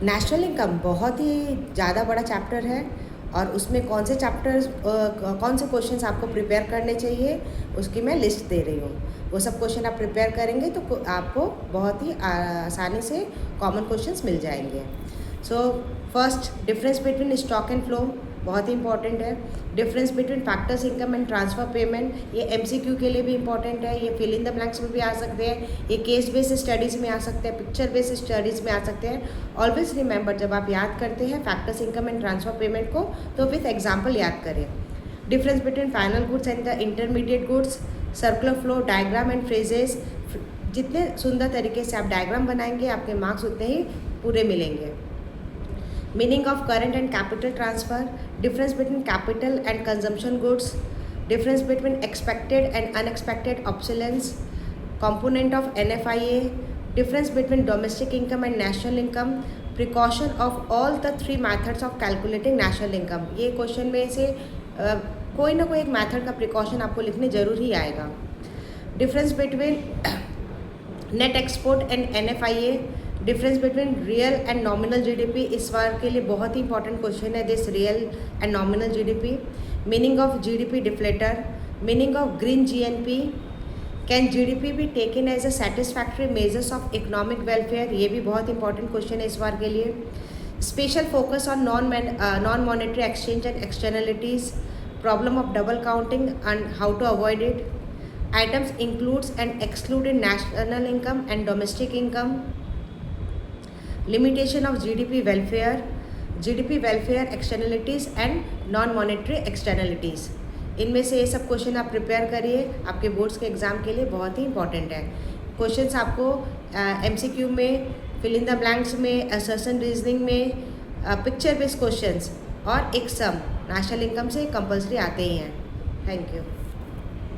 National income बहुत ही ज़्यादा बड़ा चैप्टर है और उसमें कौन से चैप्टर्स कौन से क्वेश्चंस आपको प्रिपेयर करने चाहिए उसकी मैं लिस्ट दे रही हूँ। वो सब क्वेश्चन आप प्रिपेयर करेंगे तो आपको बहुत ही आसानी से कॉमन क्वेश्चंस मिल जाएंगे। So first, difference between stock and flow बहुत ही इंपॉर्टेंट है। Difference between factors income and transfer payment, ये एमसीक्यू के लिए भी इंपॉर्टेंट है। ये फिल इन द ब्लैंक्स में भी आ सकते हैं, ये केस बेस्ड स्टडीज़ में आ सकते हैं, पिक्चर बेस्ड स्टडीज़ में आ सकते हैं। ऑलवेज रिमेंबर, जब आप याद करते हैं factors income and transfer payment को तो विथ एग्जाम्पल याद करें। Difference between final goods and the intermediate goods, circular flow, diagram and phrases. जितने सुंदर तरीके से आप डायग्राम बनाएंगे आपके मार्क्स उतने ही पूरे मिलेंगे। Meaning of current and capital transfer, difference between capital and consumption goods, difference between expected and unexpected obsolescence, component of NFIA, difference between domestic income and national income, precaution of all the three methods of calculating national income। ये question में से कोई ना कोई एक method का precaution आपको लिखने जरूर ही आएगा। Difference between net export and NFIA, difference between real and nominal GDP, इस बार के लिए बहुत ही इंपॉर्टेंट क्वेश्चन है this real and nominal GDP। Meaning of GDP deflator, meaning of green GNP, can GDP भी taken as a satisfactory measures of economic welfare, ये भी बहुत इंपॉर्टेंट क्वेश्चन है इस बार के लिए। Special focus on non monetary exchange and externalities, problem of double counting and how to avoid it, items includes and excluded national income and domestic income, limitation of GDP welfare externalities and non monetary externalities. इनमें से ये सब question आप prepare करिए, आपके boards के exam के लिए बहुत ही इंपॉर्टेंट है। क्वेश्चंस आपको MCQ में, फिल इन द ब्लैंक्स में, असर्शन रीजनिंग में, पिक्चर बेस्ड क्वेश्चंस और एक सम नेशनल इनकम से कंपलसरी आते ही हैं। Thank you.